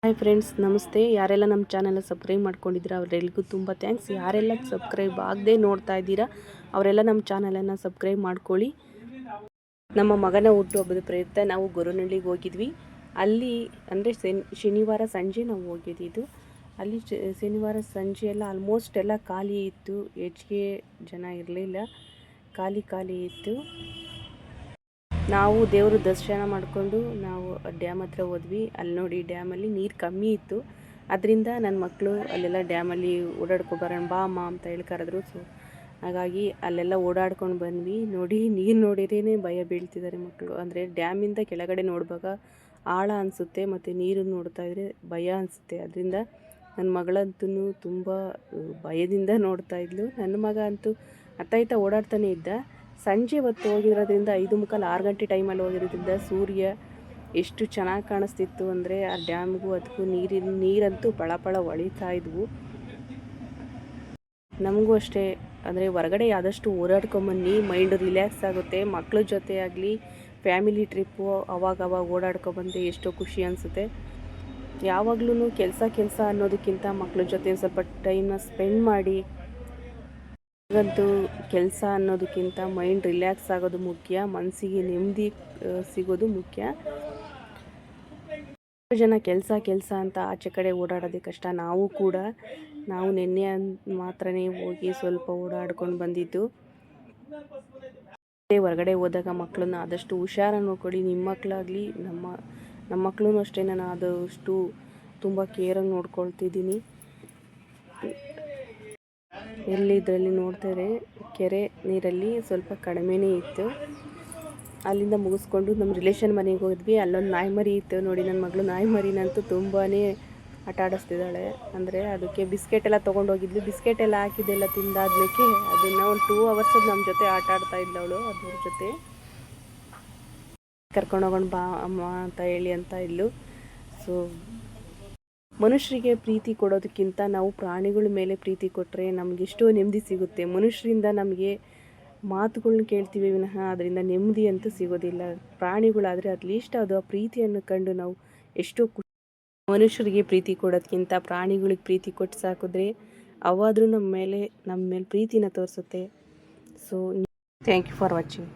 Hi friends, ನಮಸ್ತೆ. ಯಾರೆಲ್ಲ ನಮ್ಮ ಚಾನೆಲ್ ಸಬ್ಸ್ಕ್ರೈಬ್ ಮಾಡ್ಕೊಂಡಿದ್ದೀರಾ ಅವರೆಲ್ಲರಿಗೂ ತುಂಬ ಥ್ಯಾಂಕ್ಸ್. ಯಾರೆಲ್ಲ ಸಬ್ಸ್ಕ್ರೈಬ್ ಆಗದೆ ನೋಡ್ತಾ ಇದ್ದೀರಾ ಅವರೆಲ್ಲ ನಮ್ಮ ಚಾನಲನ್ನು ಸಬ್ಸ್ಕ್ರೈಬ್ ಮಾಡ್ಕೊಳ್ಳಿ. ನಮ್ಮ ಮಗನ ಹುಟ್ಟುಹಬ್ಬದ ಪ್ರಯುಕ್ತ ನಾವು ಗೊರವನಹಳ್ಳಿಗೆ ಹೋಗಿದ್ವಿ. ಅಲ್ಲಿ ಅಂದರೆ ಶನಿವಾರ ಸಂಜೆ ನಾವು ಹೋಗಿದ್ದಿದ್ದು. ಅಲ್ಲಿ ಶನಿವಾರ ಸಂಜೆ ಎಲ್ಲ ಆಲ್ಮೋಸ್ಟ್ ಎಲ್ಲ ಖಾಲಿ ಇತ್ತು, ಹೆಚ್ಚಿಗೆ ಜನ ಇರಲಿಲ್ಲ, ಖಾಲಿ ಇತ್ತು. ನಾವು ದೇವರು ದರ್ಶನ ಮಾಡಿಕೊಂಡು ನಾವು ಡ್ಯಾಮ್ ಹತ್ರ ಹೋದ್ವಿ. ಅಲ್ಲಿ ನೋಡಿ ಡ್ಯಾಮಲ್ಲಿ ನೀರು ಕಮ್ಮಿ ಇತ್ತು. ಅದರಿಂದ ನನ್ನ ಮಕ್ಕಳು ಅಲ್ಲೆಲ್ಲ ಡ್ಯಾಮಲ್ಲಿ ಓಡಾಡ್ಕೊಬರೋಣ ಬಾ ಅಮ್ಮ ಅಂತ ಹೇಳಿ ಕರೆದ್ರು. ಸೊ ಹಾಗಾಗಿ ಅಲ್ಲೆಲ್ಲ ಓಡಾಡ್ಕೊಂಡು ಬಂದ್ವಿ. ನೋಡಿ ನೀರು ನೋಡಿರೇ ಭಯ ಬೀಳ್ತಿದ್ದಾರೆ ಮಕ್ಕಳು. ಅಂದರೆ ಡ್ಯಾಮಿಂದ ಕೆಳಗಡೆ ನೋಡುವಾಗ ಆಳ ಅನಿಸುತ್ತೆ, ಮತ್ತು ನೀರು ನೋಡ್ತಾ ಇದ್ರೆ ಭಯ ಅನಿಸುತ್ತೆ. ಅದರಿಂದ ನನ್ನ ಮಗಳಂತೂ ತುಂಬ ಭಯದಿಂದ ನೋಡ್ತಾ ಇದ್ಲು. ನನ್ನ ಮಗ ಅಂತೂ ಅತ್ತ ಓಡಾಡ್ತಾನೆ ಇದ್ದ. ಸಂಜೆ ಹೊತ್ತು ಹೋಗಿರೋದ್ರಿಂದ 5:45 6 ಗಂಟೆ ಟೈಮಲ್ಲಿ ಹೋಗಿರೋದ್ರಿಂದ ಸೂರ್ಯ ಎಷ್ಟು ಚೆನ್ನಾಗಿ ಕಾಣಿಸ್ತಿತ್ತು ಅಂದರೆ ಆ ಡ್ಯಾಮ್ಗೂ ಅದಕ್ಕೂ ನೀರಂತೂ ಪಳ ಹೊಳಿತಾ ಇದ್ವು. ನಮಗೂ ಅಷ್ಟೇ, ಅಂದರೆ ಹೊರಗಡೆ ಆದಷ್ಟು ಓಡಾಡ್ಕೊಂಬನ್ನಿ, ಮೈಂಡ್ ರಿಲ್ಯಾಕ್ಸ್ ಆಗುತ್ತೆ. ಮಕ್ಕಳ ಜೊತೆ ಆಗಲಿ ಫ್ಯಾಮಿಲಿ ಟ್ರಿಪ್ಪು ಅವಾಗ ಓಡಾಡ್ಕೊಬಂದರೆ ಎಷ್ಟೋ ಖುಷಿ ಅನಿಸುತ್ತೆ. ಯಾವಾಗ್ಲೂ ಕೆಲಸ ಅನ್ನೋದಕ್ಕಿಂತ ಮಕ್ಕಳ ಜೊತೆ ಸ್ವಲ್ಪ ಟೈಮ್ನ ಸ್ಪೆಂಡ್ ಮಾಡಿ. ಹಾಗಂತೂ ಕೆಲಸ ಅನ್ನೋದಕ್ಕಿಂತ ಮೈಂಡ್ ರಿಲ್ಯಾಕ್ಸ್ ಆಗೋದು ಮುಖ್ಯ, ಮನಸ್ಸಿಗೆ ನೆಮ್ಮದಿ ಸಿಗೋದು ಮುಖ್ಯ. ಜನ ಕೆಲಸ ಅಂತ ಆಚೆ ಕಡೆ ಓಡಾಡೋದೇ ಕಷ್ಟ. ನಾವು ನಿನ್ನೆ ಮಾತ್ರನೇ ಹೋಗಿ ಸ್ವಲ್ಪ ಓಡಾಡ್ಕೊಂಡು ಬಂದಿದ್ದು. ಹೊರಗಡೆ ಹೋದಾಗ ಮಕ್ಕಳನ್ನ ಆದಷ್ಟು ಹುಷಾರಾಗಿ ನೋಡ್ಕೊಳ್ಳಿ. ನಿಮ್ಮ ಮಕ್ಕಳಾಗಲಿ ನಮ್ಮ ಮಕ್ಕಳೂ ಅಷ್ಟೇ, ನಾನು ಆದಷ್ಟು ತುಂಬ ಕೇರಾಗಿ ನೋಡ್ಕೊಳ್ತಿದ್ದೀನಿ. ಇದರಲ್ಲಿ ನೋಡ್ತಾರೆ ಕೆರೆ ನೀರಲ್ಲಿ ಸ್ವಲ್ಪ ಕಡಿಮೆನೇ ಇತ್ತು. ಅಲ್ಲಿಂದ ಮುಗಿಸ್ಕೊಂಡು ನಮ್ಮ ರಿಲೇಷನ್ ಮನೆಗೆ ಹೋದ್ವಿ. ಅಲ್ಲೊಂದು ನಾಯಿ ಮರಿ ಇತ್ತು. ನೋಡಿ, ನನ್ನ ಮಗಳು ನಾಯಿ ಮರಿನಂತೂ ತುಂಬಾ ಆಟ ಆಡಿಸ್ತಿದ್ದಾಳೆ. ಅಂದರೆ ಅದಕ್ಕೆ ಬಿಸ್ಕೆಟ್ ಎಲ್ಲ ತೊಗೊಂಡೋಗಿದ್ವಿ. ಬಿಸ್ಕೆಟ್ ಎಲ್ಲ ಹಾಕಿದ್ದೆಲ್ಲ ತಿಂದಾದ್ಮೇಲೆ ಅದನ್ನು ಒಂದು 2 hours ನಮ್ಮ ಜೊತೆ ಆಟ ಆಡ್ತಾ ಇದ್ದವಳು. ಅದ್ರ ಜೊತೆ ಕರ್ಕೊಂಡೋಗೋಣ ಬಾ ಅಮ್ಮ ಅಂತ ಹೇಳಿ ಅಂತ ಇದ್ಲು. ಸೊ ಮನುಷ್ಯರಿಗೆ ಪ್ರೀತಿ ಕೊಡೋದಕ್ಕಿಂತ ನಾವು ಪ್ರಾಣಿಗಳ ಮೇಲೆ ಪ್ರೀತಿ ಕೊಟ್ಟರೆ ನಮಗೆಷ್ಟೋ ನೆಮ್ಮದಿ ಸಿಗುತ್ತೆ. ಮನುಷ್ಯರಿಂದ ನಮಗೆ ಮಾತುಗಳನ್ನ ಕೇಳ್ತೀವಿ ವಿನಃ ಅದರಿಂದ ನೆಮ್ಮದಿ ಅಂತೂ ಸಿಗೋದಿಲ್ಲ. ಪ್ರಾಣಿಗಳಾದರೆ ಅಟ್ಲೀಸ್ಟ್ ಅದು ಆ ಪ್ರೀತಿಯನ್ನು ಕಂಡು ನಾವು ಎಷ್ಟೋ ಮನುಷ್ಯರಿಗೆ ಪ್ರೀತಿ ಕೊಡೋದಕ್ಕಿಂತ ಪ್ರಾಣಿಗಳಿಗೆ ಪ್ರೀತಿ ಕೊಟ್ಟು ಸಾಕಿದ್ರೆ ಅವಾದರೂ ನಮ್ಮ ಮೇಲೆ ಪ್ರೀತಿನ ತೋರಿಸುತ್ತೆ. So thank you for watching.